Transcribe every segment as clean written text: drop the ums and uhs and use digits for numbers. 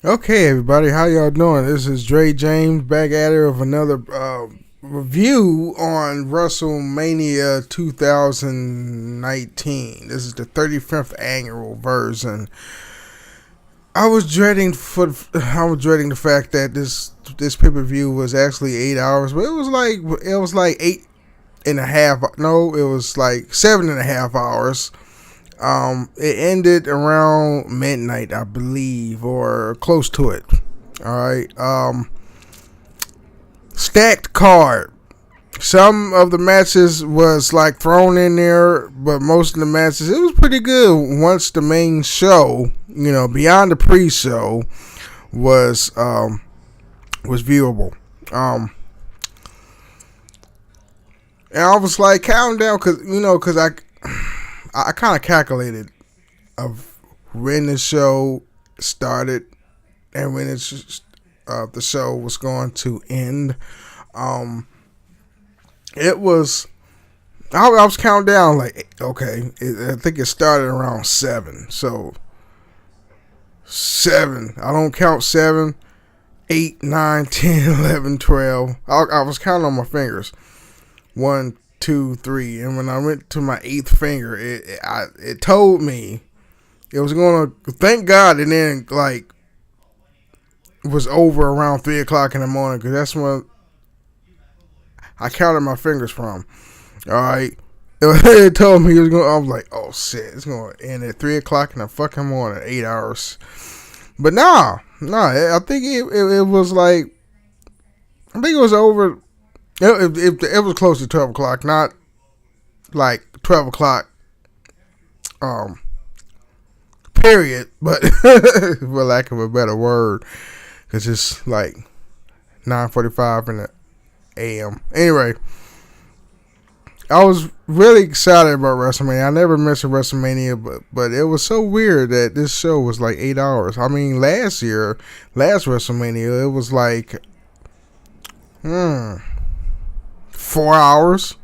Okay, everybody, how y'all doing? This is Dre James back at it with another review on WrestleMania 2019. This is the 35th annual version. I was dreading the fact that this pay per view was actually 8 hours, but it was like 8.5. No, it was like 7.5 hours. It ended around midnight, I believe, or close to it. All right. Stacked card. Some of the matches was like thrown in there, but most of the matches it was pretty good. Once the main show, beyond the pre-show, was viewable. And I was like counting down because I kind of calculated of when the show started and when the show was going to end. It was I was counting down like okay, I think it started around 7. So 7. I don't count 7, 8, 9, 10, 11, 12. I was counting on my fingers. 1, 2, 3, and when I went to my 8th finger, it told me it was gonna. Thank God, and then like it was over around 3 o'clock in the morning because that's when I counted my fingers from. All right, it told me it was going. I was like, oh shit, it's gonna end at 3 o'clock in the fucking morning, 8 hours. But nah. I think it was like I think it was over. It was close to 12 o'clock, not like 12 o'clock, period, but for lack of a better word, because it's like 9:45 in the a.m. Anyway, I was really excited about WrestleMania. I never missed a WrestleMania, but it was so weird that this show was like 8 hours. I mean, last WrestleMania, it was like, 4 hours.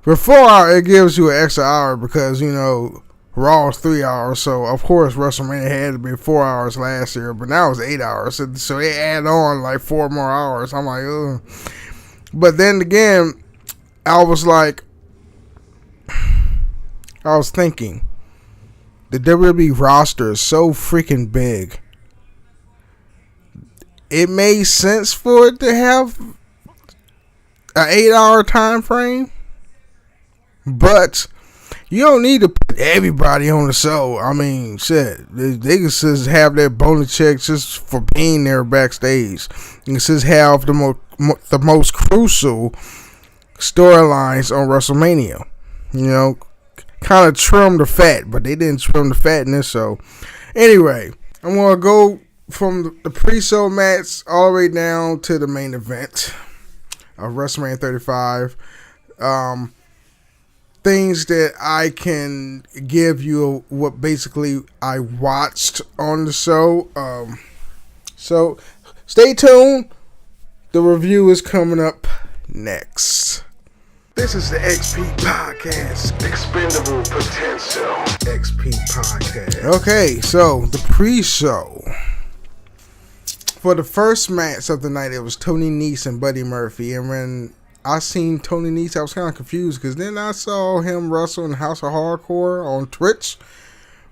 For 4 hours, it gives you an extra hour because, Raw is 3 hours. So, of course, WrestleMania had to be 4 hours last year. But now it's 8 hours. So, they add on like 4 more hours. I'm like, ugh. But then again, I was thinking, the WWE roster is so freaking big. It made sense for it to have an 8-hour time frame, but you don't need to put everybody on the show. I mean, shit, they can just have their bonus checks just for being there backstage. You can just have the most crucial storylines on WrestleMania. Kind of trim the fat, but they didn't trim the fat in this show. Anyway, I'm gonna go from the pre-show match all the way down to the main event of WrestleMania 35. Things that I can give you what basically I watched on the show. So stay tuned. The review is coming up next. This is the XP Podcast. Expendable Potential. XP Podcast. Okay, so the pre-show. For the first match of the night, it was Tony Nese and Buddy Murphy. And when I seen Tony Nese, I was kind of confused because then I saw him wrestle in House of Hardcore on Twitch,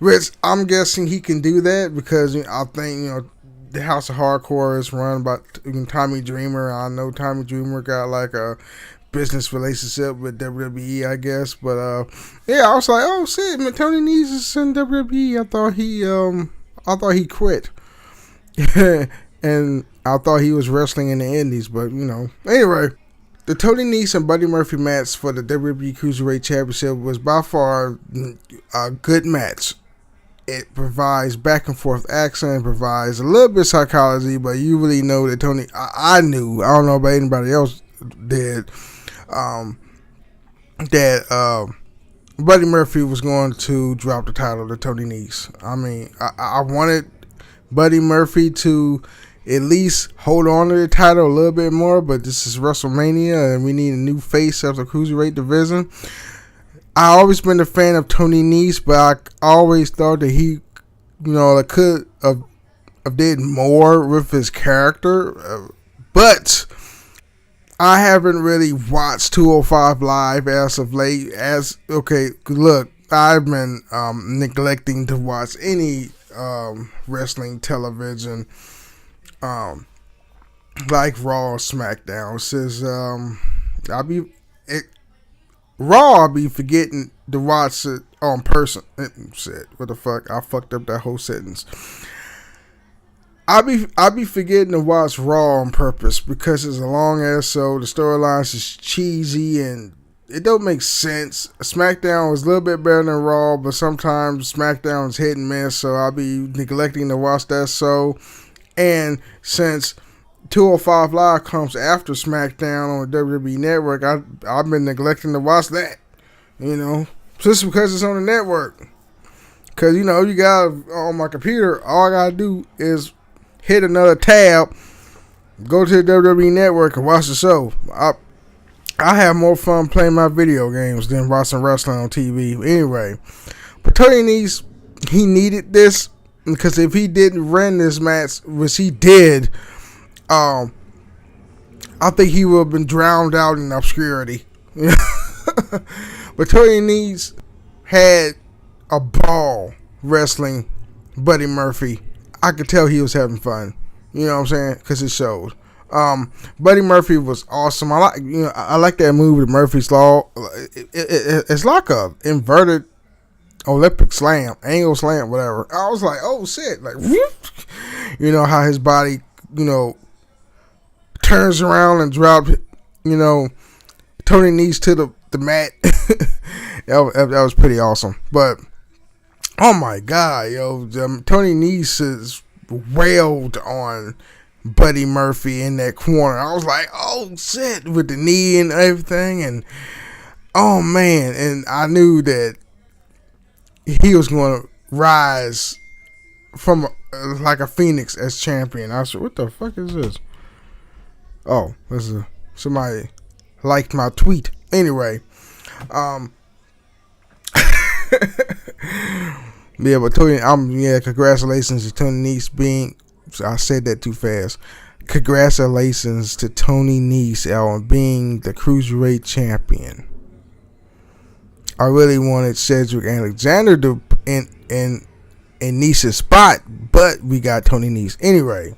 which I'm guessing he can do that because I think, the House of Hardcore is run by Tommy Dreamer. I know Tommy Dreamer got like a business relationship with WWE, I guess. But yeah, I was like, oh shit, man, Tony Nese is in WWE. I thought he quit. And I thought he was wrestling in the Indies, but Anyway, the Tony Nese and Buddy Murphy match for the WWE Cruiserweight Championship was by far a good match. It provides back and forth action, provides a little bit of psychology, but you really know that Tony. I knew. I don't know about anybody else did. That Buddy Murphy was going to drop the title to Tony Nese. I mean, I wanted Buddy Murphy to at least hold on to the title a little bit more, but this is WrestleMania and we need a new face of the Cruiserweight division. I always been a fan of Tony Nese, but I always thought that he, could have did more with his character, but I haven't really watched 205 Live as of late. Look, I've been neglecting to watch any wrestling television, like Raw or SmackDown. Since I'll be forgetting to watch it on person. Shit, what the fuck? I fucked up that whole sentence. I be forgetting to watch Raw on purpose because it's a long ass show. The storylines is cheesy and it don't make sense. SmackDown was a little bit better than Raw, but sometimes SmackDown is hit and miss, so I'll be neglecting to watch that show. And since 205 Live comes after SmackDown on the WWE Network, I've been neglecting to watch that. Just because it's on the network. Because, you got on my computer, all I got to do is hit another tab, go to the WWE Network and watch the show. I have more fun playing my video games than watching wrestling on TV. Anyway, but Tony Nese, he needed this because if he didn't run this match, which he did, I think he would have been drowned out in obscurity. But Tony Nese had a ball wrestling Buddy Murphy. I could tell he was having fun. You know what I'm saying? Because it showed. Buddy Murphy was awesome. I like that move with Murphy's Law. It's like a inverted Olympic slam, angle slam, whatever. I was like, oh shit! Like, how his body, turns around and drops, Tony Nese to the mat. that was pretty awesome. But oh my god, Tony Nese is wailed on Buddy Murphy in that corner. I was like, oh shit, with the knee and everything, and oh man, and I knew that he was going to rise from like a phoenix as champion. I said, what the fuck is this? Oh, this is somebody liked my tweet. Anyway, yeah, but congratulations to Tony Nese being. I said that too fast. Congratulations to Tony Nese on being the Cruiserweight champion. I really wanted Cedric Alexander to in Nese's spot, but we got Tony Nese. Anyway,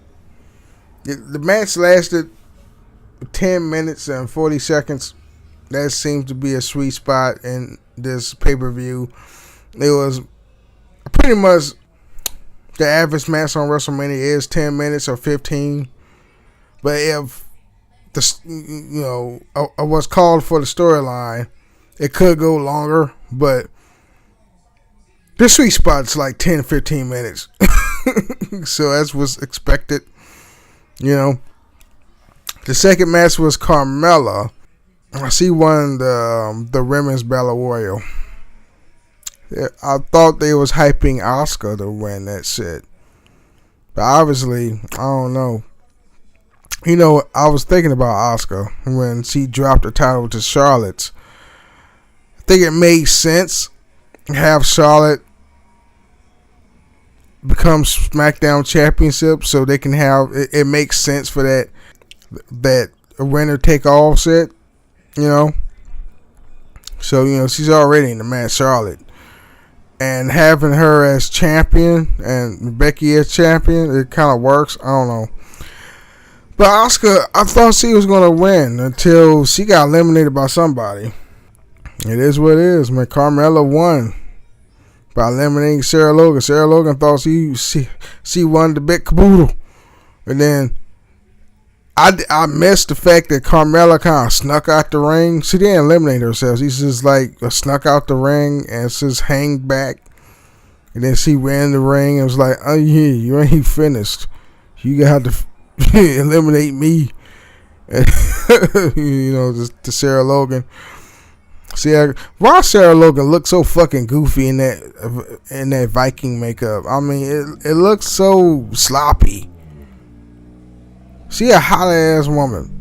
the match lasted 10 minutes and 40 seconds. That seems to be a sweet spot in this pay-per-view. It was pretty much the average match on WrestleMania is 10 minutes or 15. But if I was called for the storyline, it could go longer, but the sweet spot's like 10, 15 minutes. So that's what's expected. The second match was Carmella. She won the women's battle royal. I thought they was hyping Asuka to win that shit. But obviously, I don't know. I was thinking about Asuka when she dropped the title to Charlotte. I think it made sense to have Charlotte become SmackDown Championship so they can have it makes sense for that winner take all shit. So she's already in the match, Charlotte. And having her as champion and Becky as champion, it kind of works. I don't know. But Asuka, I thought she was going to win until she got eliminated by somebody. It is what it is, man. Carmella won by eliminating Sarah Logan. Sarah Logan thought she won the big caboodle. And then I missed the fact that Carmella kind of snuck out the ring. She didn't eliminate herself. She just snuck out the ring and just hang back. And then she ran the ring and was like, oh yeah, you ain't finished. You got to eliminate me. Just to Sarah Logan. See, why Sarah Logan looks so fucking goofy in that Viking makeup? I mean, it looks so sloppy. She a hot ass woman.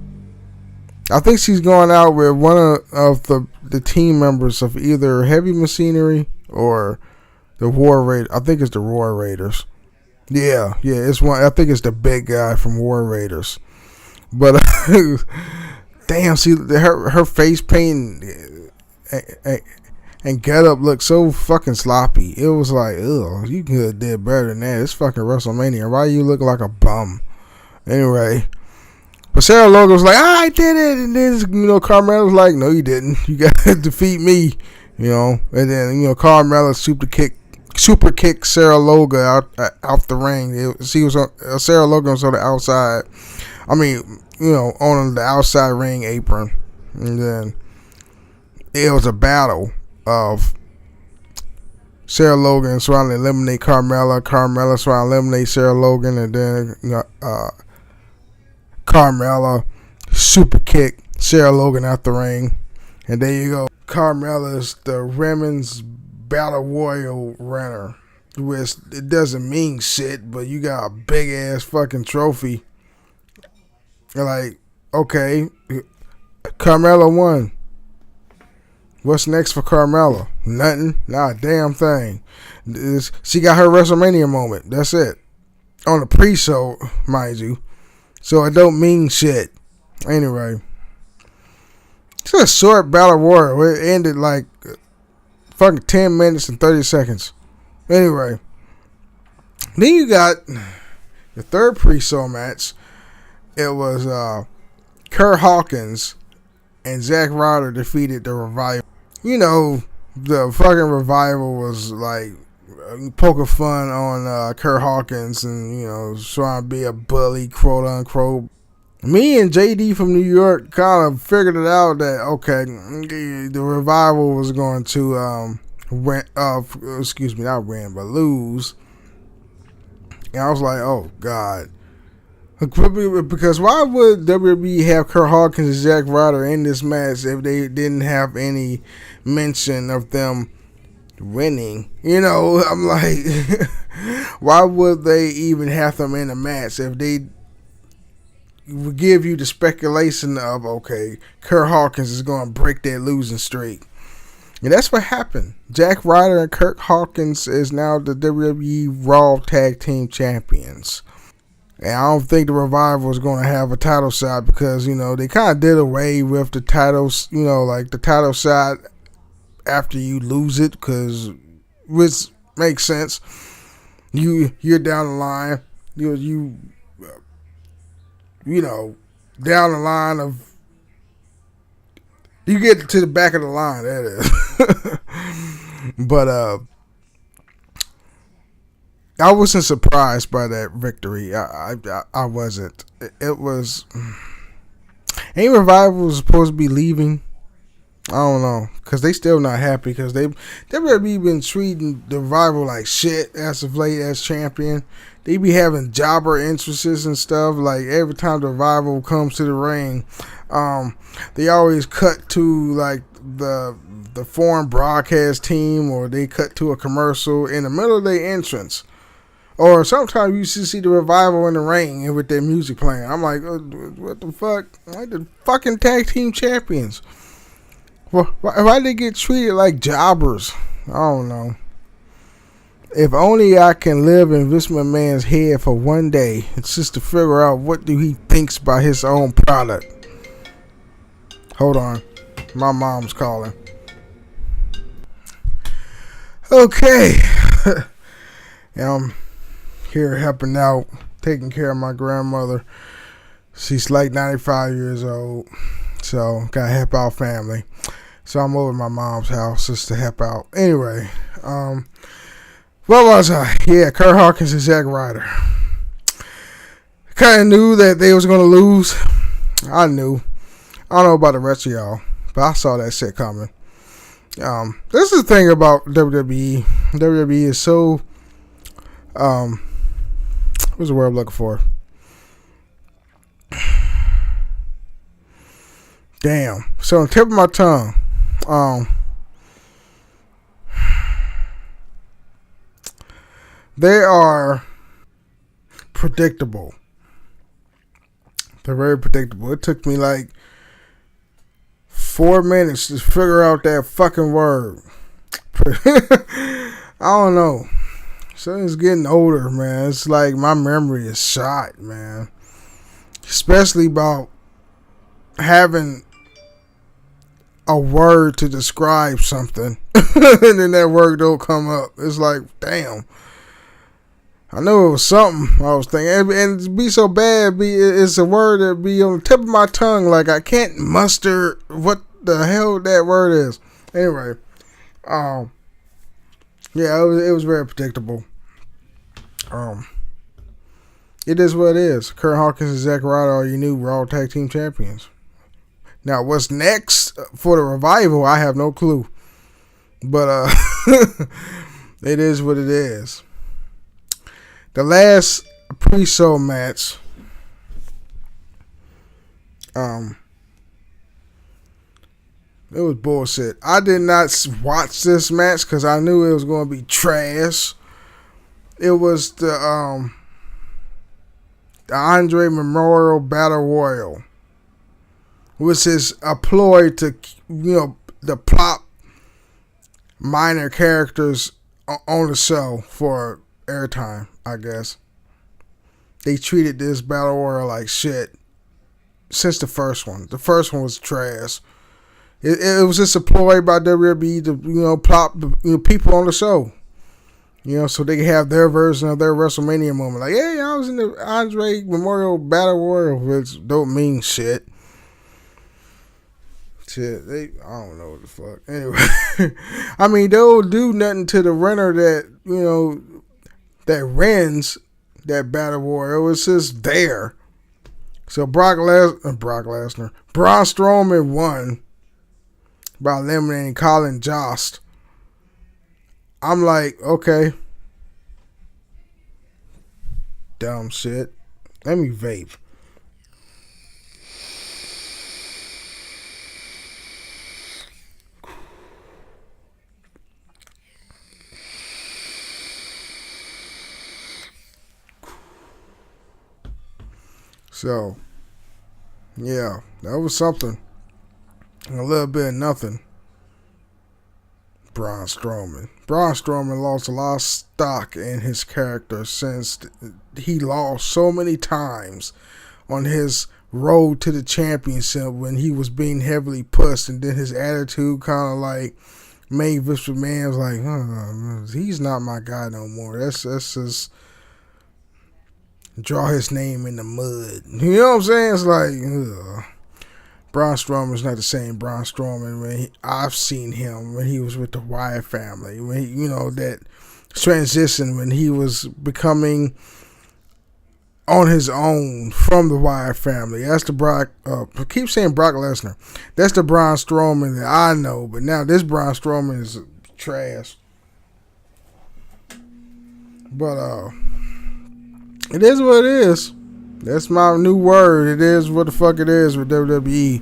I think she's going out with one of the team members of either Heavy Machinery or the War Raiders. I think it's the War Raiders. Yeah, yeah, it's one. I think it's the big guy from War Raiders. But damn, see her face paint and get up looked so fucking sloppy. It was like, ugh, you could have did better than that. It's fucking WrestleMania. Why you look like a bum? Anyway, but Sarah Logan was like, I did it, and then Carmella was like, no, you didn't. You got to defeat me, and then Carmella super kick Sarah Logan out the ring. She was on, Sarah Logan was on the outside. I mean, on the outside ring apron, and then it was a battle of Sarah Logan trying to eliminate Carmella. Carmella trying to eliminate Sarah Logan, and then Carmella super kick Sarah Logan out the ring, and there you go. Carmella's the women's battle royal winner, which it doesn't mean shit, but you got a big ass fucking trophy. You're like, okay, Carmella won. What's next for Carmella? Nothing. Not a damn thing. She got her WrestleMania moment. That's it. On the pre-show, mind you. So it don't mean shit. Anyway. It's a short battle royal. It ended like fucking 10 minutes and 30 seconds. Anyway. Then you got the third pre-show match. It was Kurt Hawkins and Zack Ryder defeated the Revival. The fucking Revival was like poking fun on Kurt Hawkins and, trying to be a bully, quote unquote. Me and JD from New York kind of figured it out that, okay, the Revival was going to lose. And I was like, oh, God. Because why would WWE have Kurt Hawkins and Zack Ryder in this match if they didn't have any mention of them winning? I'm like, why would they even have them in a match if they would give you the speculation of, okay, Kurt Hawkins is going to break that losing streak? And that's what happened. Zack Ryder and Kurt Hawkins is now the WWE Raw Tag Team Champions. And I don't think the Revival is going to have a title shot because, they kind of did away with the titles, like the title shot after you lose it, which makes sense. You're down the line, down the line of, you get to the back of the line, that is. But, I wasn't surprised by that victory. I wasn't. It was. Ain't Revival supposed to be leaving? I don't know, because they still not happy because they've been treating the Revival like shit as of late as champion. They be having jobber entrances and stuff. Like every time the Revival comes to the ring, they always cut to like the foreign broadcast team, or they cut to a commercial in the middle of their entrance. Or sometimes you see the Revival in the ring with their music playing. I'm like, what the fuck? Like the fucking tag team champions. Why they get treated like jobbers? I don't know. If only I can live in Vince McMahon's head for one day. It's just to figure out what do he thinks about his own product. Hold on. My mom's calling. Okay. Here helping out, taking care of my grandmother. She's like 95 years old, so gotta help out family. So I'm over at my mom's house just to help out. Anyway, what was I? Yeah, Kurt Hawkins and Zack Ryder. Kind of knew that they was gonna lose. I knew. I don't know about the rest of y'all, but I saw that shit coming. This is the thing about WWE. WWE is so what's the word I'm looking for? Damn. So on the tip of my tongue, they are predictable. They're very predictable. It took me like 4 minutes to figure out that fucking word. I don't know. So it's getting older, man. It's like my memory is shot, man. Especially about having a word to describe something and then that word don't come up. It's like, damn. I know it was something I was thinking. And to be so bad, it's a word that be on the tip of my tongue. Like, I can't muster what the hell that word is. Anyway. Yeah, it was very predictable. It is what it is. Kurt Hawkins and Zack Ryder are your new Raw Tag Team Champions. Now, what's next for the revival, I have no clue. But it is what it is. The last pre-show match, it was bullshit. I did not watch this match because I knew it was going to be trash. It was the Andre Memorial Battle Royal, which is a ploy to, the plot minor characters on the show for airtime, I guess. They treated this Battle Royal like shit since the first one. The first one was trash. It was just a ploy by WWE to, plot people on the show. So they can have their version of their WrestleMania moment. Like, hey, I was in the Andre Memorial Battle Royal, which don't mean shit. Shit, I don't know what the fuck. Anyway, I mean, they'll do nothing to the renter that, that rents that Battle Royal. It's just there. So Braun Strowman won by eliminating Colin Jost. I'm like, okay. Dumb shit. Let me vape. So, yeah, that was something. And a little bit of nothing. Braun Strowman. Braun Strowman lost a lot of stock in his character since he lost so many times on his road to the championship when he was being heavily pushed, and then his attitude kind of like made Vince McMahon was like, he's not my guy no more. That's just draw his name in the mud. You know what I'm saying? It's like, Braun Strowman's not the same Braun Strowman when I've seen him when he was with the Wyatt family. When that transition when he was becoming on his own from the Wyatt family. That's the Brock. I keep saying Brock Lesnar. That's the Braun Strowman that I know. But now this Braun Strowman is trash. But it is what it is. That's my new word. It is what the fuck it is with WWE.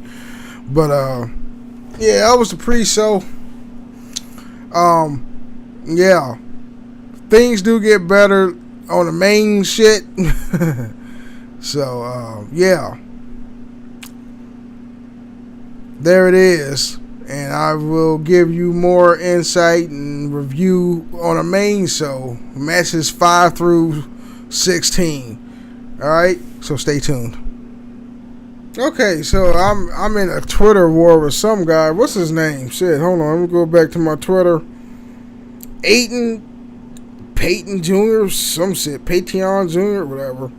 But yeah, that was the pre-show. Yeah, things do get better on the main shit. So yeah, there it is, and I will give you more insight and review on the main show, matches 5 through 16. Alright, so stay tuned. Okay, so I'm in a Twitter war with some guy. What's his name? Shit, hold on. Let me go back to my Twitter. Peyton Jr., some shit. Peyton Jr., whatever.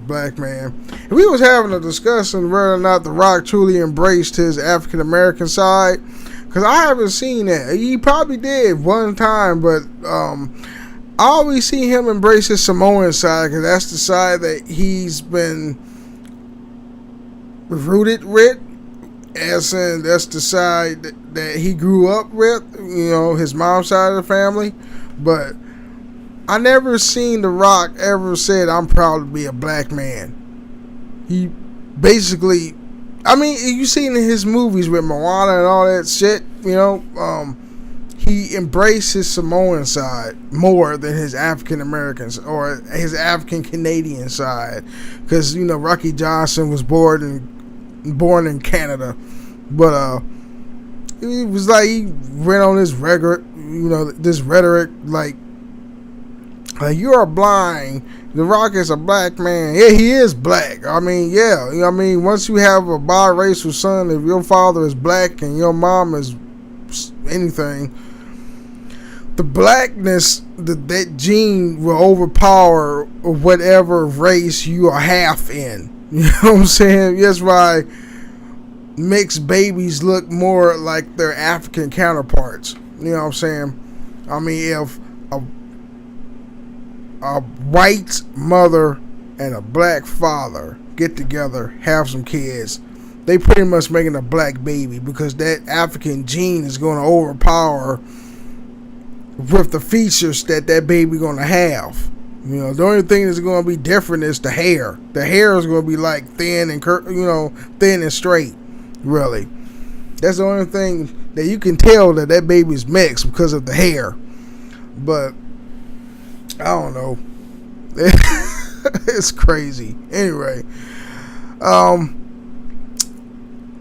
Black man. And we was having a discussion whether or not The Rock truly embraced his African American side. Because I haven't seen that. He probably did one time, but I always see him embrace his Samoan side because that's the side that he's been rooted with. As in, that's the side that he grew up with, his mom's side of the family. But I never seen The Rock ever said, I'm proud to be a black man. He basically, you seen in his movies with Moana and all that shit, he embraced his Samoan side more than his African Americans or his African Canadian side, because Rocky Johnson was born in Canada, but it was like he went on this rhetoric, like Like, you are blind. The Rock is a black man. Yeah, he is black. I mean, yeah. I mean, once you have a biracial son, if your father is black and your mom is anything, the blackness, that gene will overpower whatever race you are half in. You know what I'm saying? That's why mixed babies look more like their African counterparts. You know what I'm saying? I mean, if a white mother and a black father get together, have some kids, they pretty much making a black baby, because that African gene is going to overpower with the features that baby going to have. You know, the only thing that's going to be different is the hair. The hair is going to be like thin and thin and straight. Really, that's the only thing that you can tell that baby's mixed, because of the hair. But I don't know. It's crazy. Anyway,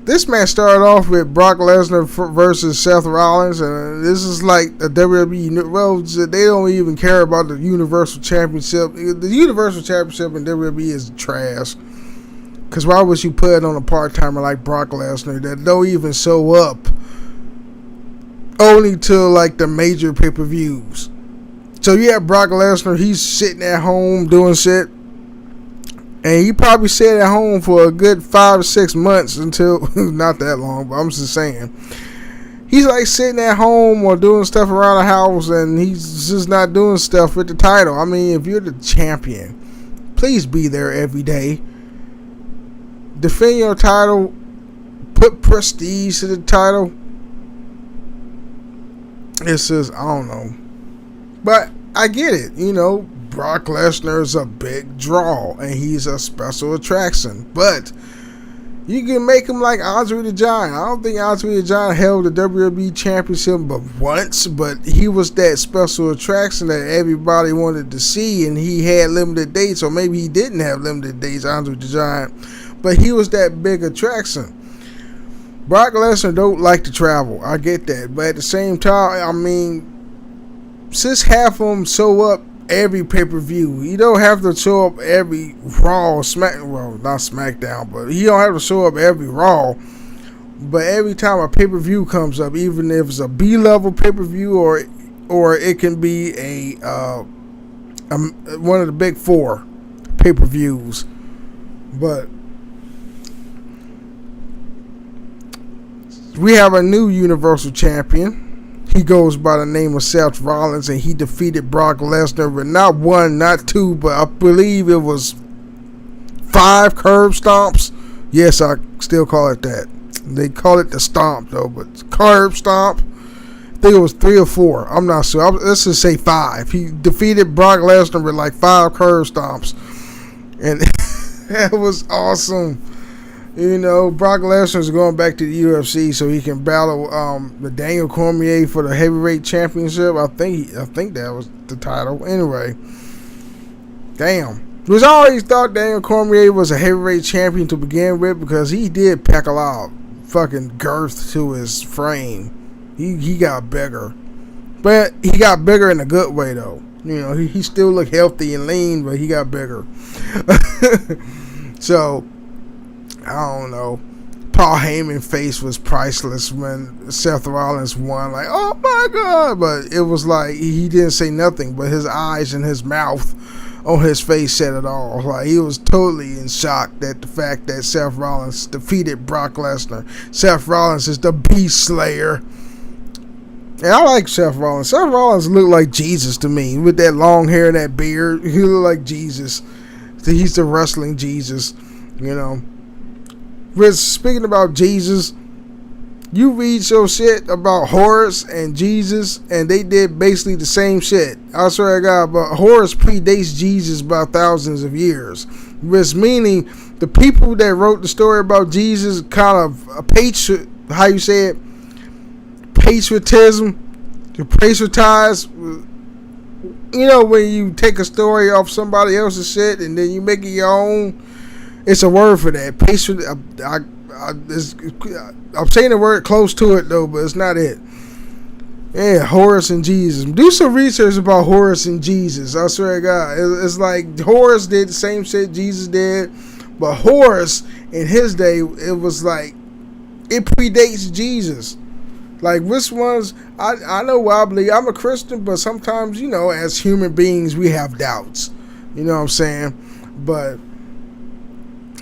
this match started off with Brock Lesnar versus Seth Rollins, and this is like a WWE. Well, they don't even care about the Universal Championship. The Universal Championship in WWE is trash. Because why would you put it on a part-timer like Brock Lesnar that don't even show up only to like the major pay-per-views? So you have Brock Lesnar, he's sitting at home doing shit. And he probably sat at home for a good 5 or 6 months until, not that long, but I'm just saying. He's like sitting at home or doing stuff around the house, and he's just not doing stuff with the title. I mean, if you're the champion, please be there every day. Defend your title. Put prestige to the title. It's just, I don't know. But I get it. You know, Brock Lesnar is a big draw, and he's a special attraction. But you can make him like Andre the Giant. I don't think Andre the Giant held the WWE Championship but once, but he was that special attraction that everybody wanted to see, and he had limited dates, or maybe he didn't have limited dates, Andre the Giant. But he was that big attraction. Brock Lesnar don't like to travel. I get that. But at the same time, I mean, since half of them show up every pay-per-view, you don't have to show up every Raw, not SmackDown, but you don't have to show up every Raw. But every time a pay-per-view comes up, even if it's a B-level pay-per-view or it can be one of the big 4 pay-per-views. But we have a new Universal Champion. He goes by the name of Seth Rollins, and he defeated Brock Lesnar with not 1, not 2, but I believe it was 5 curb stomps. Yes, I still call it that. They call it the stomp, though, but curb stomp. I think it was 3 or 4. I'm not sure. Let's just say 5. He defeated Brock Lesnar with like 5 curb stomps. And that was awesome. You know, Brock Lesnar is going back to the UFC so he can battle the Daniel Cormier for the heavyweight championship. I think that was the title. Anyway, damn. Because I always thought Daniel Cormier was a heavyweight champion to begin with, because he did pack a lot of fucking girth to his frame. He got bigger. But he got bigger in a good way, though. You know, he still looked healthy and lean, but he got bigger. So, I don't know. Paul Heyman's face was priceless when Seth Rollins won. Like, oh my God. But it was like he didn't say nothing, but his eyes and his mouth on his face said it all. Like, he was totally in shock at the fact that Seth Rollins defeated Brock Lesnar. Seth Rollins is the Beast Slayer. And I like Seth Rollins. Seth Rollins looked like Jesus to me. With that long hair and that beard, he looked like Jesus. He's the wrestling Jesus, you know. Speaking about Jesus, you read your shit about Horus and Jesus, and they did basically the same shit. I swear to God, but Horus predates Jesus by thousands of years. Which meaning the people that wrote the story about Jesus kind of patriotize. You know, when you take a story off somebody else's shit and then you make it your own. It's a word for that. I'm saying the word close to it though, but it's not it. Yeah, Horus and Jesus. Do some research about Horus and Jesus. I swear to God. It's like Horus did the same shit Jesus did. But Horus, in his day, it was like, it predates Jesus. Like, which ones, I know what I believe. I'm a Christian, but sometimes, as human beings, we have doubts. You know what I'm saying? But,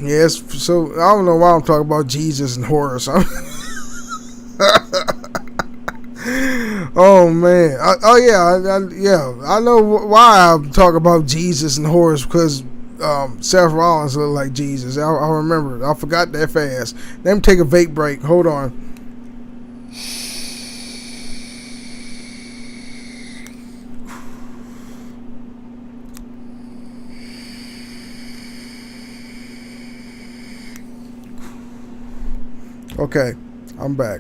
yes, so I don't know why I'm talking about Jesus and Horus. Oh man! I know why I'm talking about Jesus and Horus, because Seth Rollins looked like Jesus. I remember. I forgot that fast. Let me take a vape break. Hold on. Okay, I'm back.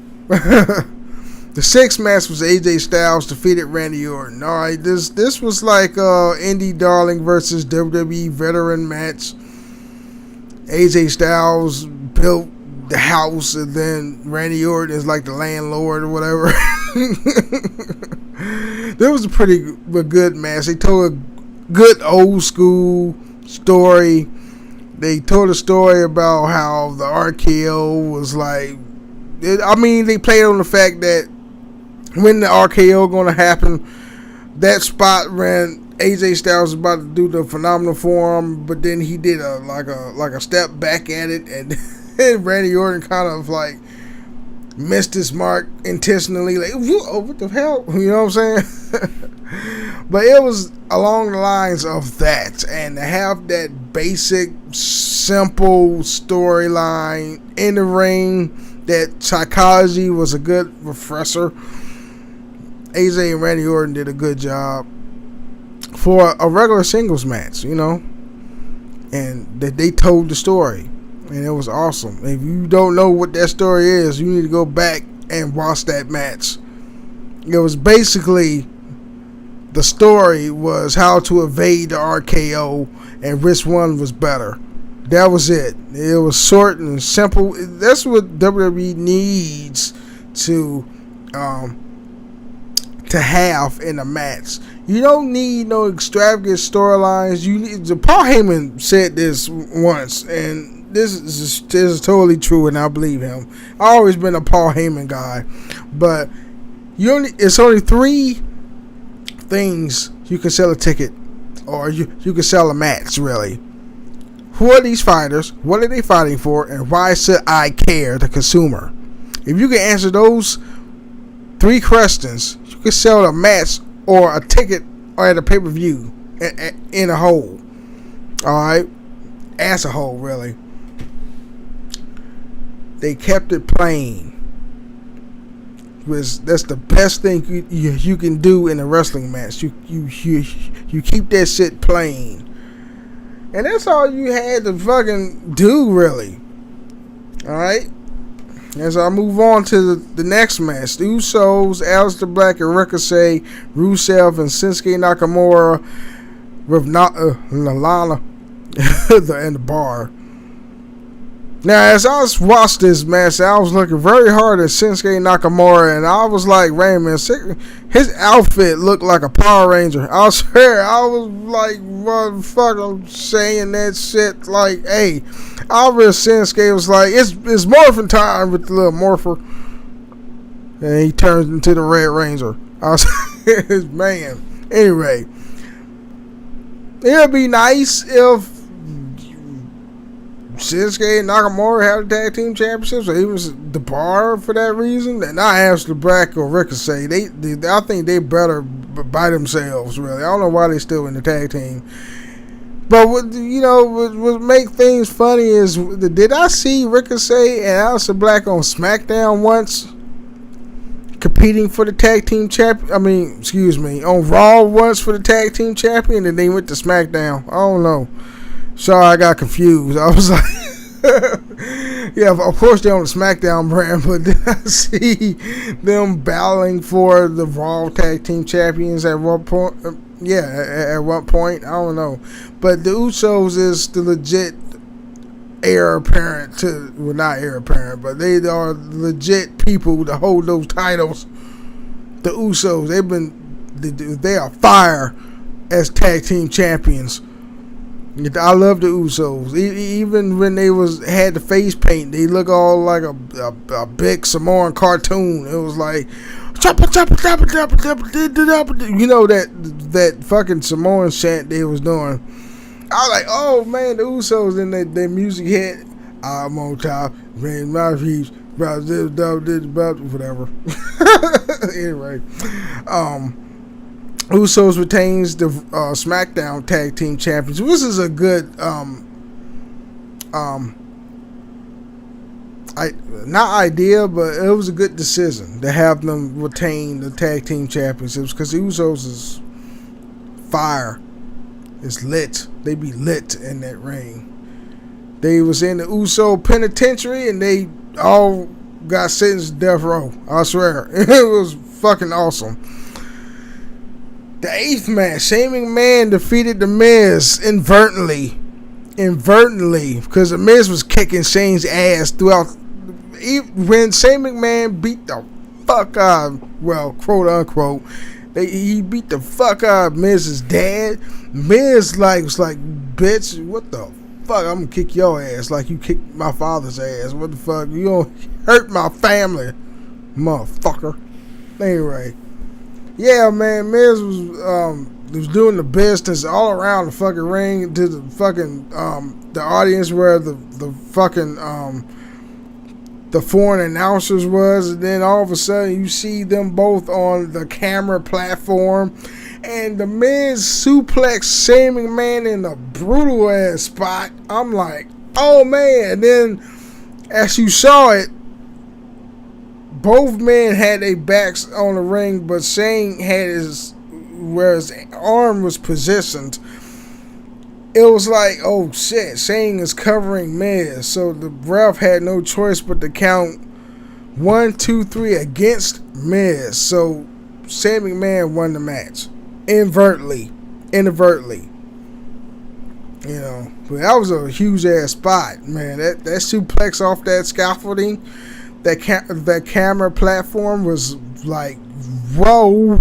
The sixth match was AJ Styles defeated Randy Orton. All right, this was like Indie Darling versus WWE veteran match. AJ Styles built the house, and then Randy Orton is like the landlord or whatever. That was a pretty good match. They told a good old school story. They told a story about how the RKO was like. They played on the fact that when the RKO going to happen, that spot when AJ Styles was about to do the phenomenal form, but then he did a step back at it, and Randy Orton kind of like missed his mark intentionally, like, oh, what the hell, you know what I'm saying? But it was along the lines of that, and to have that basic, simple storyline in the ring. That psychology was a good refresher. AJ and Randy Orton did a good job for a regular singles match, and that they told the story, and it was awesome. If you don't know what that story is, you need to go back and watch that match. It was basically, the story was how to evade the RKO and which one was better. That was it. It was short and simple. That's what WWE needs to have in a match. You don't need no extravagant storylines. You need. Paul Heyman said this once, and this is totally true, and I believe him. I've always been a Paul Heyman guy, but it's only 3 things you can sell a ticket, or you can sell a match, really. Who are these fighters? What are they fighting for? And why should I care, the consumer? If you can answer those 3 questions, you can sell a match or a ticket or at a pay-per-view in a whole. Alright? As a whole, really. They kept it plain. That's the best thing you can do in a wrestling match. You keep that shit plain. And that's all you had to fucking do, really. Alright? As I move on to the next match, the Usos, Aleister Black and Ricochet, Rusev, and Shinsuke Nakamura with Lana in the bar. Now, as I watched this match, I was looking very hard at Shinsuke Nakamura, and I was like, wait a minute, his outfit looked like a Power Ranger. I swear, I was like, motherfucker, saying that shit, like, hey, I read Shinsuke was like, it's morphin' time with the little morpher, and he turns into the Red Ranger. I was, man, anyway, it would be nice if Shinsuke and Nakamura have the tag team championships, or even the bar for that reason, and not Aleister Black or Ricochet. I think they better by themselves, really. I don't know why they still in the tag team. But what make things funny is, did I see Ricochet and Aleister Black on SmackDown once competing for the tag team champion? On Raw once for the tag team champion, and they went to SmackDown. I don't know. Sorry, I got confused. I was like, yeah, of course they're on the SmackDown brand, but did I see them battling for the Raw Tag Team Champions at one point? At one point, I don't know. But the Usos is the legit heir apparent to, well, not heir apparent, but they are legit people to hold those titles The Usos, they are fire as tag team champions. I love the Usos. Even when they had the face paint, they look all like a big Samoan cartoon. It was like, you know, that fucking Samoan chant they was doing. I was like, oh man, the Usos, and their music hit. I'm on top, man, my feet, whatever. Anyway, Usos retains the SmackDown Tag Team Champions. This is a good not idea, but it was a good decision to have them retain the Tag Team Championships, because the Usos is fire. It's lit. They be lit in that ring. They was in the Uso penitentiary and they all got sentenced to death row. I swear. It was fucking awesome. The 8th match, Shane McMahon defeated The Miz inadvertently, because The Miz was kicking Shane's ass throughout. When Shane McMahon beat the fuck out, well, quote unquote, he beat the fuck out of Miz's dad. Miz was like, bitch, what the fuck? I'm gonna kick your ass like you kicked my father's ass. What the fuck? You don't hurt my family, motherfucker. Anyway. Yeah, man, Miz was doing the business all around the fucking ring to the fucking the audience where the fucking the foreign announcers was, and then all of a sudden you see them both on the camera platform, and the Miz suplex Shane McMahon in a brutal ass spot. I'm like, oh man! And then as you saw it, both men had their backs on the ring, but Shane had where his arm was positioned. It was like, oh shit, Shane is covering Miz. So the ref had no choice but to count 1, 2, 3 against Miz. So Shane McMahon won the match. Inadvertently. You know, but that was a huge ass spot, man. That suplex off that scaffolding, that camera platform was like, whoa.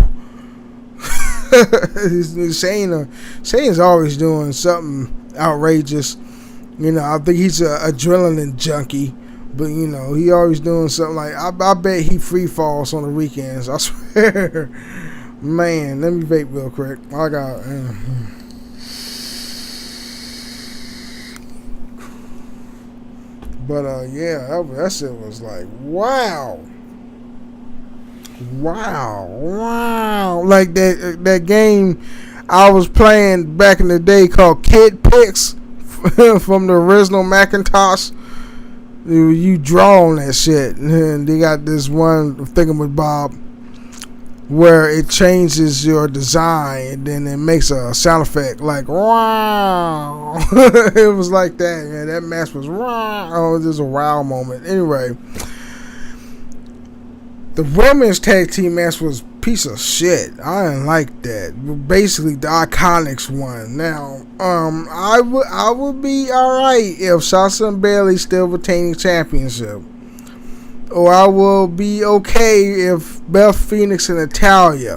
Shane's always doing something outrageous. You know, I think he's an adrenaline junkie, but you know, he always doing something like, I bet he free falls on the weekends. I swear. Man, let me vape real quick. I got. But yeah, that shit was like, wow. Like that game I was playing back in the day called Kid Picks from the original Macintosh. You draw on that shit, and they got this one thingamabob where it changes your design and then it makes a sound effect like wow. It was like that, man. That match was wow. Oh, it was a wow moment. Anyway, the women's tag team match was a piece of shit. I didn't like that. Basically, the Iconics won. Now, I would be alright if Sasha and Bayley still retaining championship. Or I will be okay if Beth Phoenix and Natalya.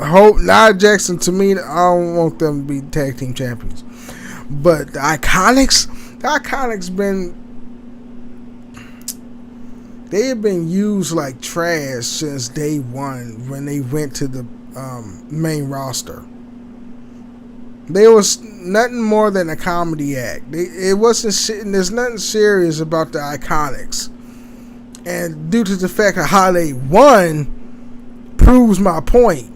Hope Nia Jackson, to me, I don't want them to be tag team champions. But the Iconics they have been used like trash since day one when they went to the main roster. They was nothing more than a comedy act. It wasn't. There's nothing serious about the Iconics. And due to the fact of how they won, proves my point.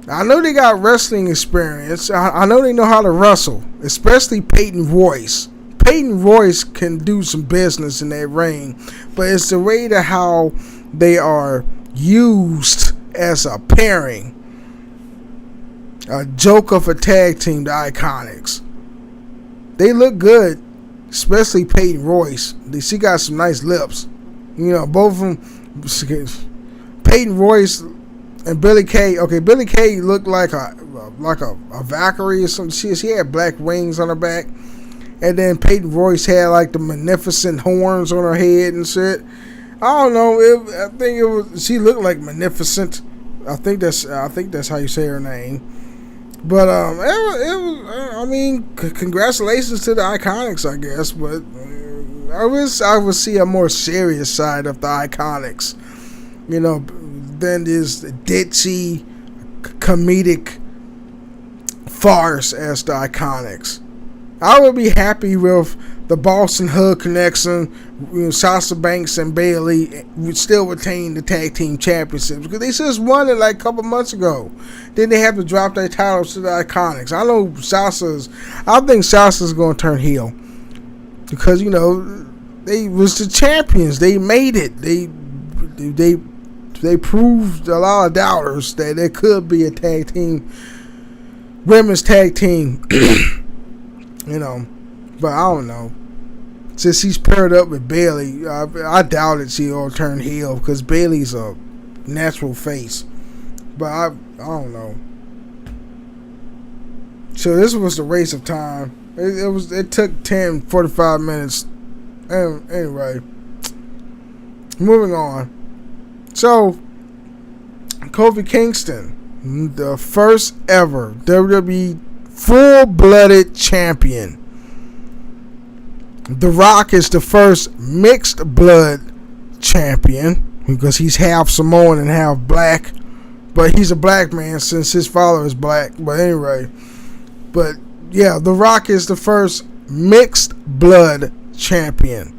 I know they got wrestling experience. I know they know how to wrestle, especially Peyton Royce. Peyton Royce can do some business in that ring, but it's the way to how they are used as a pairing. A joke of a tag team, the Iconics. They look good. Especially Peyton Royce. She got some nice lips. You know, both of them. Peyton Royce and Billie Kay. Okay, Billie Kay looked like a Valkyrie or something. She had black wings on her back. And then Peyton Royce had like the magnificent horns on her head and shit. I don't know. I think it was. She looked like Magnificent. I think that's how you say her name. But I mean, congratulations to the Iconics, I guess. But I would see a more serious side of the Iconics, than this ditzy, comedic farce as the Iconics. I would be happy with the Boston Hood connection. Sasha Banks and Bayley would still retain the tag team championships because they just won it like a couple months ago. Then they have to drop their titles to the Iconics. I think Sasha's going to turn heel because they was the champions. They made it. They proved a lot of doubters that there could be a tag team, women's tag team. But I don't know. Since he's paired up with Bayley, I doubt it she'll turn heel because Bayley's a natural face. But I don't know. So this was the waste of time. It took 45 minutes. Anyway, moving on. So Kofi Kingston, the first ever WWE full-blooded champion. The Rock is the first mixed blood champion because he's half Samoan and half black, but he's a black man since his father is black. But anyway, The Rock is the first mixed blood champion.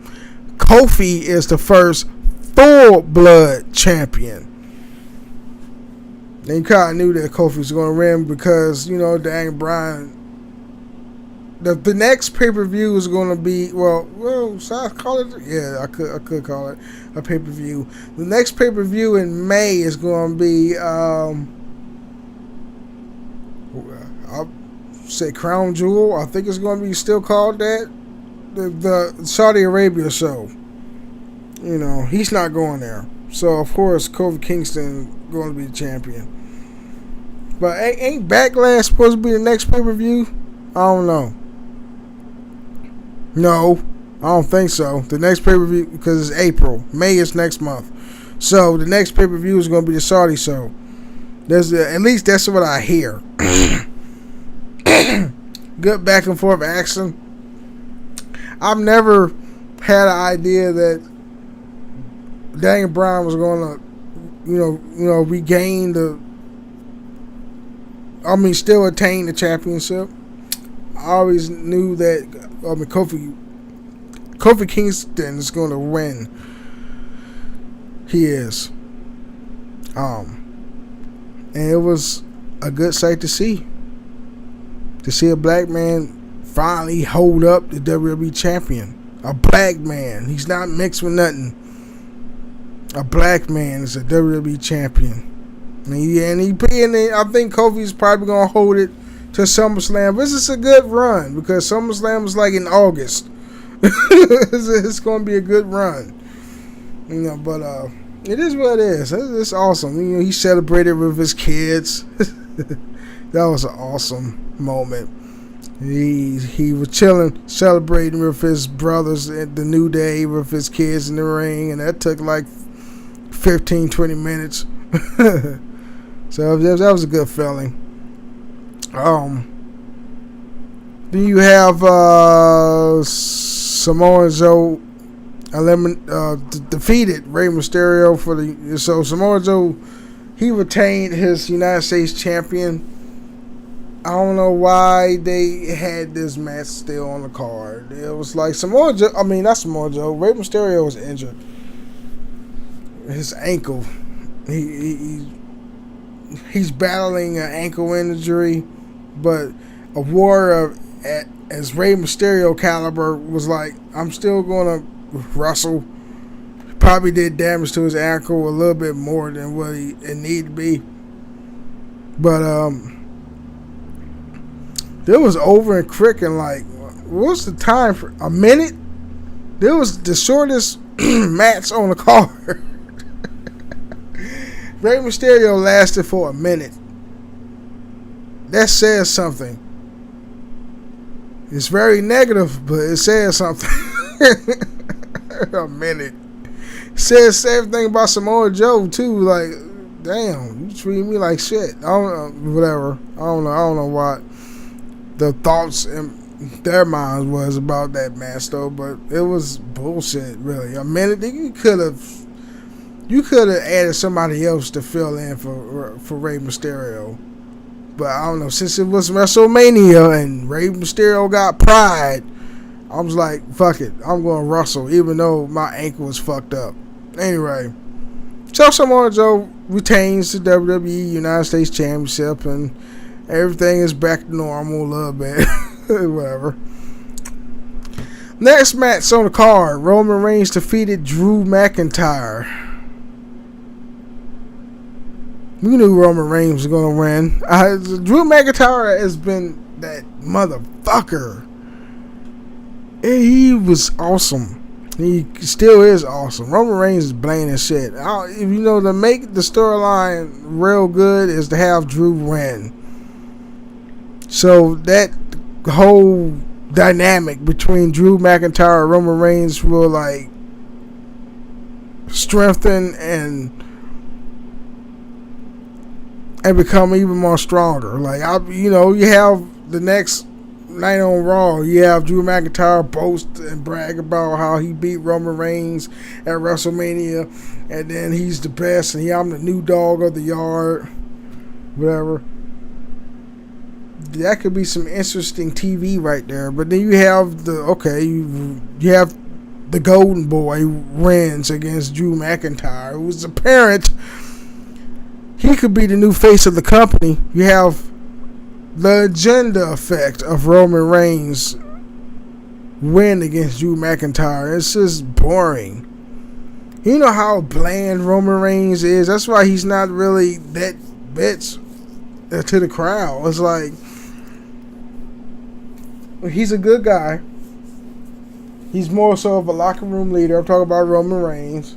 Kofi is the first full blood champion. And you kind of knew that Kofi was going to win because Daniel Bryan. The next pay-per-view is going to be, should I call it? Yeah, I could call it a pay-per-view. The next pay-per-view in May is going to be, I'll say Crown Jewel. I think it's going to be still called that. The Saudi Arabia show. He's not going there. So, of course, Kofi Kingston going to be the champion. But ain't Backlash supposed to be the next pay-per-view? I don't know. No, I don't think so. The next pay-per-view, because it's April. May is next month. So the next pay-per-view is going to be the Saudi show. At least that's what I hear. Good back and forth action. I've never had an idea that Daniel Bryan was going to, regain still attain the championship. I always knew that Kofi Kingston is going to win. He is. And it was a good sight to see. To see a black man finally hold up the WWE champion. A black man. He's not mixed with nothing. A black man is a WWE champion. And I think Kofi's probably going to hold it to SummerSlam. This is a good run because SummerSlam was like in August. It's going to be a good run. But it is what it is. It's awesome. He celebrated with his kids. That was an awesome moment. He was chilling, celebrating with his brothers at the New Day with his kids in the ring, and that took like 15-20 minutes. So that was a good feeling. Then you have Samoa Joe defeated Rey Mysterio so Samoa Joe, he retained his United States champion. I don't know why they had this match still on the card. It was like not Samoa Joe. Rey Mysterio was injured. His ankle. He's battling an ankle injury, but a warrior as Rey Mysterio caliber was like, I'm still going to wrestle. Probably did damage to his ankle a little bit more than what it needed to be. But there was over and quick and like, what's the time for a minute? There was the shortest match on the card. Rey Mysterio lasted for a minute. That says something. It's very negative, but it says something. A minute. says everything about Samoa Joe too. Like, damn, you treat me like shit. I don't know, whatever. I don't know what the thoughts in their minds was about that match though, but it was bullshit. Really, a minute you could have added somebody else to fill in for Rey Mysterio. But I don't know, since it was WrestleMania and Rey Mysterio got pride, I was like, fuck it, I'm going to wrestle, even though my ankle was fucked up. Anyway, so Samoa Joe retains the WWE United States Championship, and everything is back to normal a little bit. Whatever. Next match on the card, Roman Reigns defeated Drew McIntyre. We knew Roman Reigns was going to win. Drew McIntyre has been that motherfucker. He was awesome. He still is awesome. Roman Reigns is bland as shit. If you know, to make the storyline real good is to have Drew win. So that whole dynamic between Drew McIntyre and Roman Reigns will like strengthen and become even more stronger. Like you have the next night on Raw, you have Drew McIntyre boast and brag about how he beat Roman Reigns at WrestleMania, and then he's the best, and I'm the new dog of the yard, whatever. That could be some interesting TV right there. But then you have you have the Golden Boy wins against Drew McIntyre. It was apparent he could be the new face of the company. You have the agenda effect of Roman Reigns win against Drew McIntyre. It's just boring. You know how bland Roman Reigns is. That's why he's not really that bitch to the crowd. It's like, he's a good guy. He's more so of a locker room leader. I'm talking about Roman Reigns.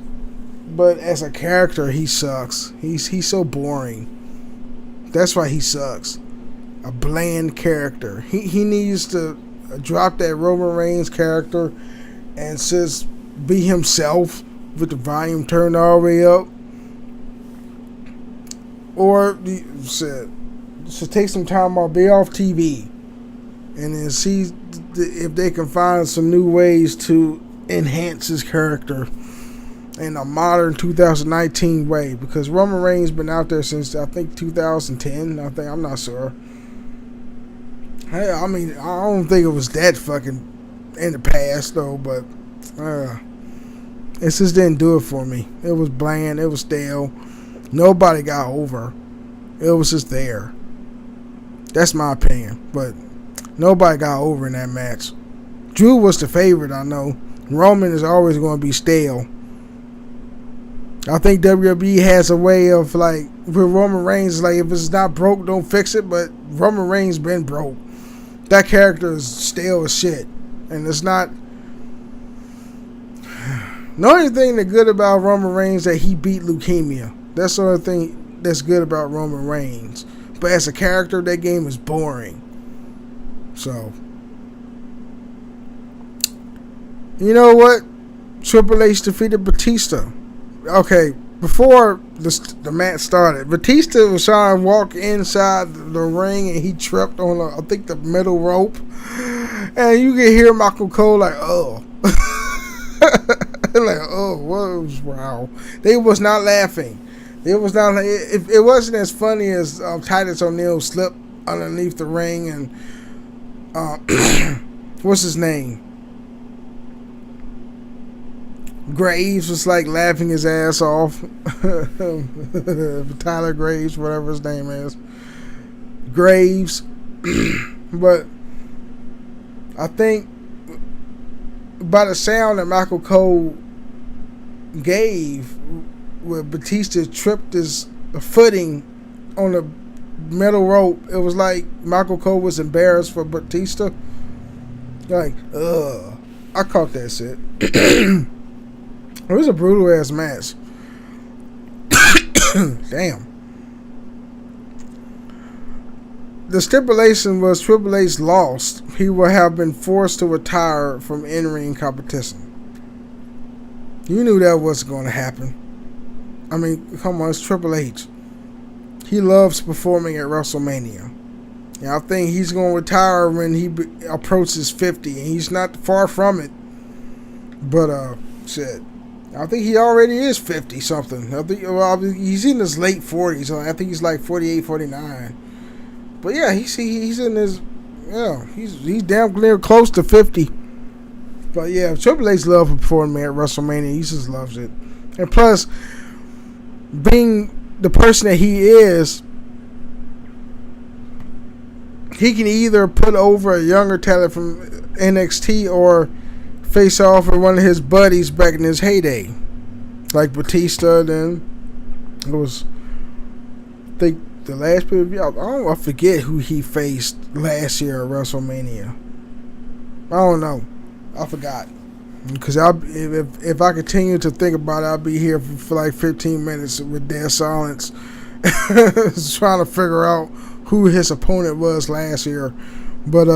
But as a character, he sucks. He's so boring. That's why he sucks. A bland character. He needs to drop that Roman Reigns character and just be himself with the volume turned all the way up. Or should take some time off, be off TV, and then see if they can find some new ways to enhance his character in a modern 2019 way. Because Roman Reigns been out there since I think 2010. I'm not sure. I mean, I don't think it was that fucking in the past though, but it just didn't do it for me. It was bland. It was stale. Nobody got over. It was just there. That's my opinion. But nobody got over in that match. Drew was the favorite, I know. Roman is always going to be stale. I think WWE has a way of, like, with Roman Reigns, like, if it's not broke, don't fix it. But Roman Reigns been broke. That character is stale as shit. And it's not... The only thing that's good about Roman Reigns is that he beat leukemia. That's the only thing that's good about Roman Reigns. But as a character, that game is boring. So, you know what? Triple H defeated Batista. Okay, before the match started, Batista was trying to walk inside the ring and he tripped on, I think, the middle rope. And you can hear Michael Cole like, oh. Like, oh, wow. They was not laughing. It was not. It wasn't as funny as Titus O'Neil slipped underneath the ring and what's his name? Graves was like laughing his ass off. Tyler Graves, whatever his name is. Graves. But I think by the sound that Michael Cole gave, where Batista tripped his footing on the metal rope, it was like Michael Cole was embarrassed for Batista. Like, ugh. I caught that shit. It was a brutal ass match. Damn. The stipulation was Triple H lost. He will have been forced to retire from in-ring competition. You knew that wasn't going to happen. I mean, come on, it's Triple H. He loves performing at WrestleMania. And I think he's going to retire when he approaches 50, and he's not far from it. But, shit. I think he already is 50 something. I think he's in his late 40s. I think he's like 48, 49. But yeah, he's in his, yeah, he's damn near close to 50. But yeah, Triple H loves performing at WrestleMania. He just loves it. And plus, being the person that he is, he can either put over a younger talent from NXT or face off with one of his buddies back in his heyday, like Batista. Then it was, I think, the last pay-per-view. I forget who he faced last year at WrestleMania. I don't know. I forgot. Because if I continue to think about it, I'll be here for like 15 minutes with dead silence, trying to figure out who his opponent was last year. But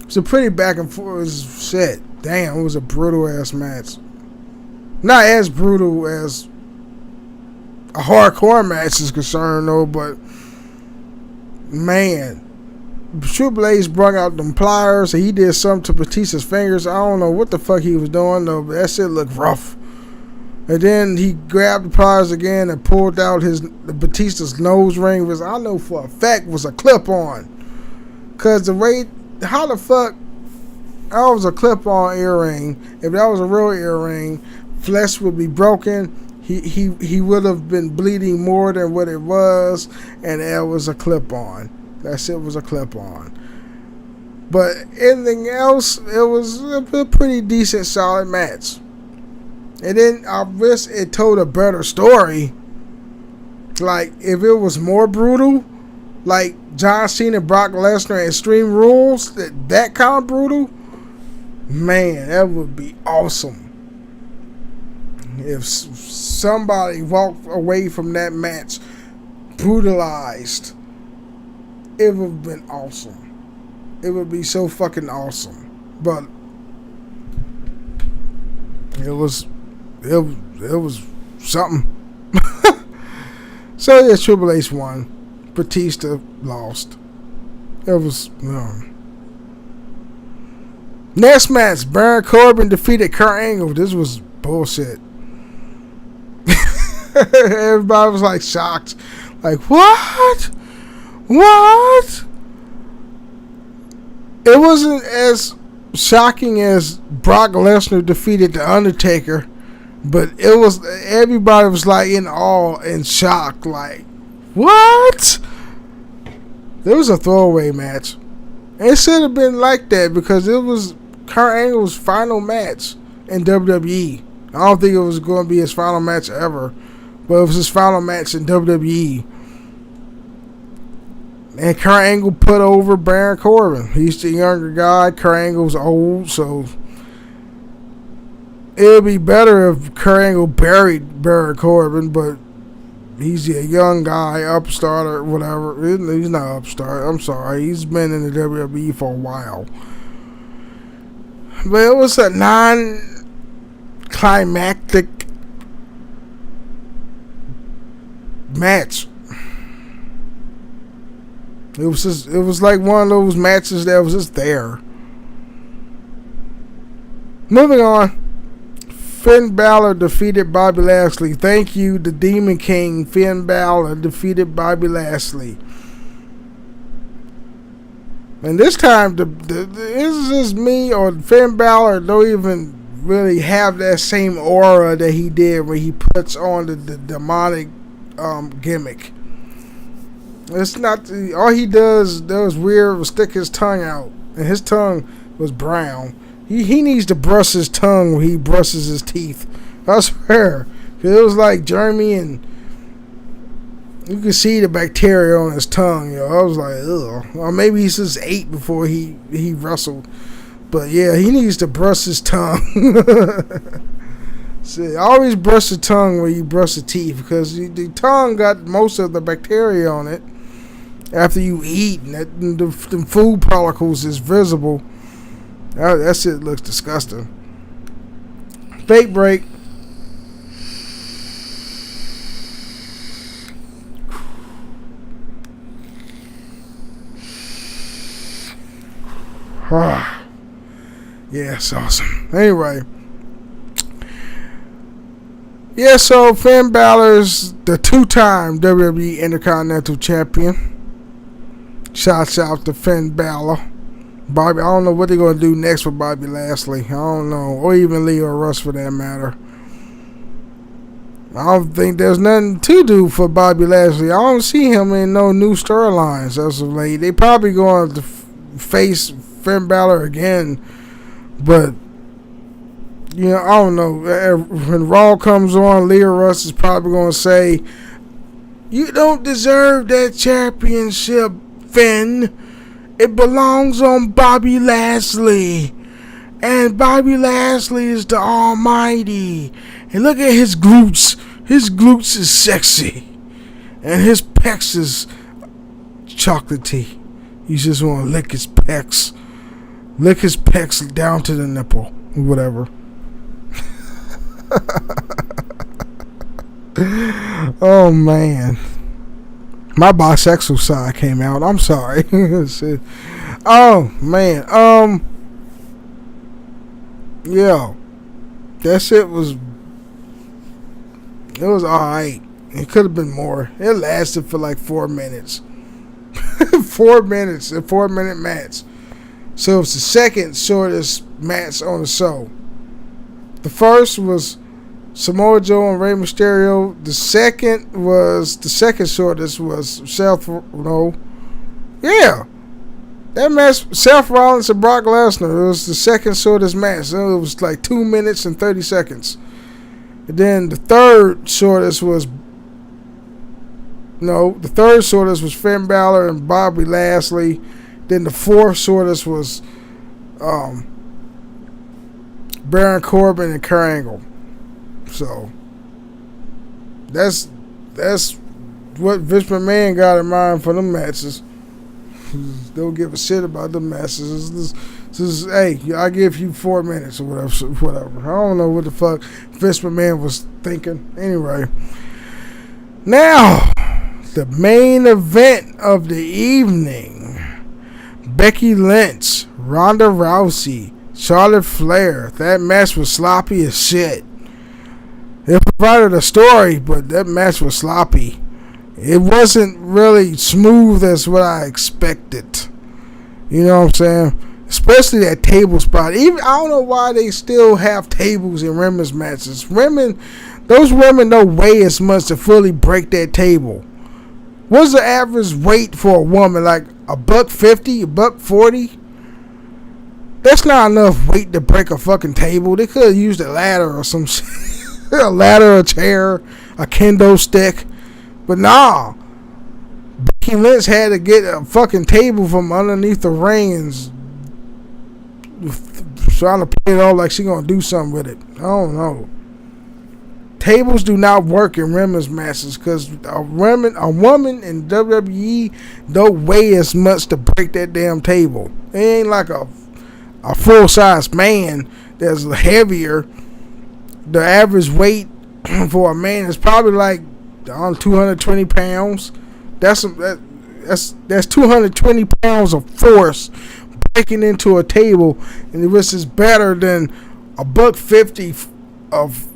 it's a pretty back and forth shit. Damn, it was a brutal ass match. Not as brutal as a hardcore match is concerned though, but man, Triple H brought out them pliers and he did something to Batista's fingers. I don't know what the fuck he was doing though, but that shit looked rough. And then he grabbed the pliers again and pulled out Batista's nose ring, which I know for a fact was a clip-on. Cause the way, how the fuck, that was a clip-on earring. If that was a real earring, flesh would be broken. He would have been bleeding more than what it was, and that was a clip-on. That shit was a clip-on. But anything else, it was a pretty decent, solid match. And then I wish it told a better story. Like, if it was more brutal, like John Cena and Brock Lesnar Extreme Rules, that kind of brutal, man, that would be awesome. If somebody walked away from that match brutalized, it would have been awesome. It would be so fucking awesome. But it was something. So yeah, Triple H won. Batista lost. It was next match, Baron Corbin defeated Kurt Angle. This was bullshit. Everybody was like shocked. Like, what? What? It wasn't as shocking as Brock Lesnar defeated The Undertaker, but it was, everybody was like in awe and shock. Like, what? There was a throwaway match. It should have been like that because it was Kurt Angle's final match in WWE. I don't think it was going to be his final match ever, but it was his final match in WWE. And Kurt Angle put over Baron Corbin. He's the younger guy. Kurt Angle's old, so it would be better if Kurt Angle buried Baron Corbin, but he's a young guy, upstart or whatever. He's not upstart. I'm sorry. He's been in the WWE for a while. But it was a non-climactic match. It was like one of those matches that was just there. Moving on. Finn Balor defeated Bobby Lashley. Thank you, the Demon King. Finn Balor defeated Bobby Lashley. And this time, is this me or Finn Balor don't even really have that same aura that he did when he puts on the demonic gimmick. It's not, all he does that was weird was stick his tongue out, and his tongue was brown. He needs to brush his tongue when he brushes his teeth. I swear. Cause it was like Jeremy, and you could see the bacteria on his tongue. I was like, ugh. Or maybe he's just ate before he wrestled. But yeah, he needs to brush his tongue. See, always brush the tongue when you brush the teeth, because the tongue got most of the bacteria on it after you eat, and the food particles is visible. That shit looks disgusting. Fake break. Yeah, it's awesome. Anyway. Yeah, so Finn Balor's the 2-time WWE Intercontinental Champion. Shouts out to Finn Balor. Bobby, I don't know what they're going to do next with Bobby Lashley. I don't know. Or even Leo Rush for that matter. I don't think there's nothing to do for Bobby Lashley. I don't see him in no new storylines as of late. They probably going to face Finn Balor again. But, you know, I don't know. When Raw comes on, Leo Rush is probably going to say, "You don't deserve that championship, Finn. It belongs on Bobby Lashley. And Bobby Lashley is the almighty. And look at his glutes. His glutes is sexy. And his pecs is chocolatey. You just want to lick his pecs. Lick his pecs down to the nipple. Whatever." Oh, man. My bisexual side came out. I'm sorry. Oh, man. Yeah. That shit was... It was alright. It could have been more. It lasted for like 4 minutes. 4 minutes. A 4-minute match. So it's the second shortest match on the show. The first was Samoa Joe and Rey Mysterio. The second shortest was that match, Seth Rollins and Brock Lesnar. It was the second shortest match. It was like 2 minutes and 30 seconds. And then the third shortest was Finn Balor and Bobby Lashley. Then the fourth shortest was Baron Corbin and Kurt Angle. So that's what Vince McMahon got in mind for them matches. Don't give a shit about the matches. Hey, I give you 4 minutes or whatever. I don't know what the fuck Vince McMahon was thinking. Anyway, now the main event of the evening: Becky Lynch, Ronda Rousey, Charlotte Flair. That match was sloppy as shit. It provided a story, but that match was sloppy. It wasn't really smooth as what I expected. You know what I'm saying? Especially that table spot. Even I don't know why they still have tables in women's matches. Those women don't weigh as much to fully break that table. What's the average weight for a woman? Like $150, $140? That's not enough weight to break a fucking table. They could have used a ladder or some shit. A ladder, a chair, a kendo stick. But nah. Becky Lynch had to get a fucking table from underneath the ring and trying to play it off like she gonna do something with it. I don't know. Tables do not work in women's matches because a woman in WWE don't weigh as much to break that damn table. It ain't like a full-size man that's heavier. The average weight for a man is probably like 220 pounds. That's 220 pounds of force breaking into a table, and this is better than $150 of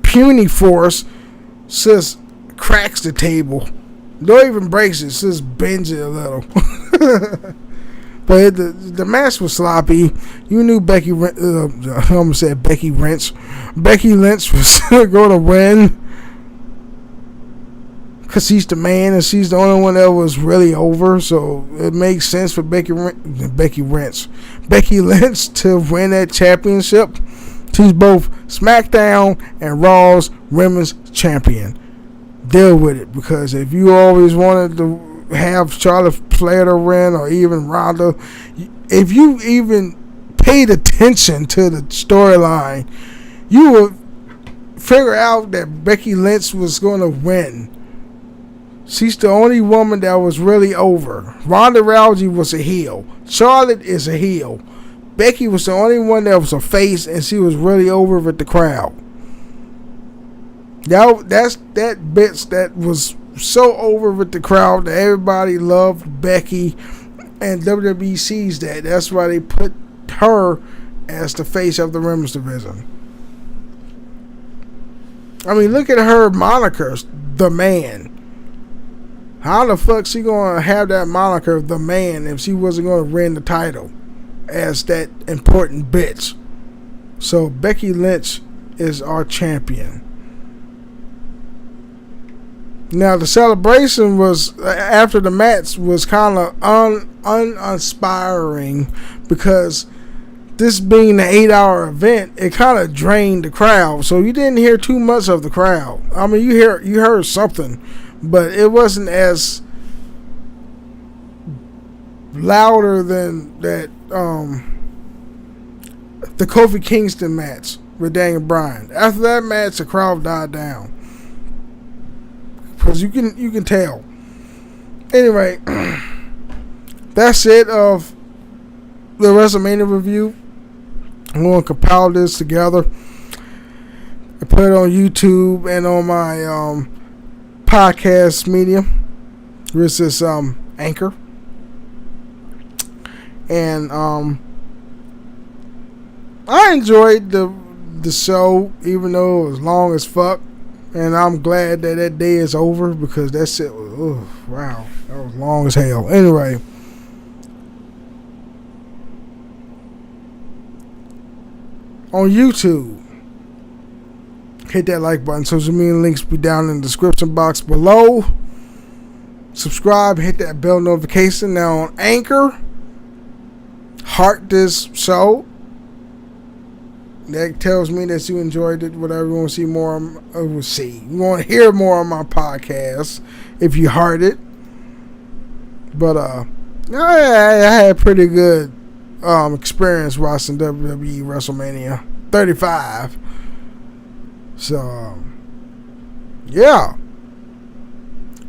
puny force. Just cracks the table. Don't even breaks it. Just bends it a little. But the match was sloppy. You knew Becky Lynch was going to win because she's the man and she's the only one that was really over. So it makes sense for Becky Lynch to win that championship. She's both SmackDown and Raw's women's champion. Deal with it, because if you always wanted to have Charlotte Flair to win, or even Ronda, if you even paid attention to the storyline, you would figure out that Becky Lynch was going to win. She's the only woman that was really over. Ronda Rousey was a heel. Charlotte is a heel. Becky was the only one that was a face, and she was really over with the crowd. That bitch that was so over with the crowd that everybody loved Becky, and WWE sees that. That's why they put her as the face of the women's division. I mean, look at her monikers, The Man. How the fuck she gonna have that moniker, The Man, if she wasn't gonna win the title as that important bitch? So Becky Lynch is our champion. Now the celebration was after the match was kind of uninspiring because this being an 8-hour event, it kind of drained the crowd. So you didn't hear too much of the crowd. I mean, you heard something, but it wasn't as louder than that the Kofi Kingston match with Daniel Bryan. After that match, the crowd died down. Because you can tell. Anyway, that's it of the WrestleMania review. I'm going to compile this together and put it on YouTube and on my podcast medium, which is Anchor. And I enjoyed the show, even though it was long as fuck. And I'm glad that day is over because that shit was, wow, that was long as hell. Anyway, on YouTube, hit that like button. Social media links be down in the description box below. Subscribe, hit that bell notification. Now on Anchor, heart this show. That tells me that you enjoyed it. Whatever, you want to see more, we'll see. You want to hear more on my podcast if you heard it. But I had a pretty good experience watching WWE WrestleMania 35. So, yeah.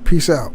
Peace out.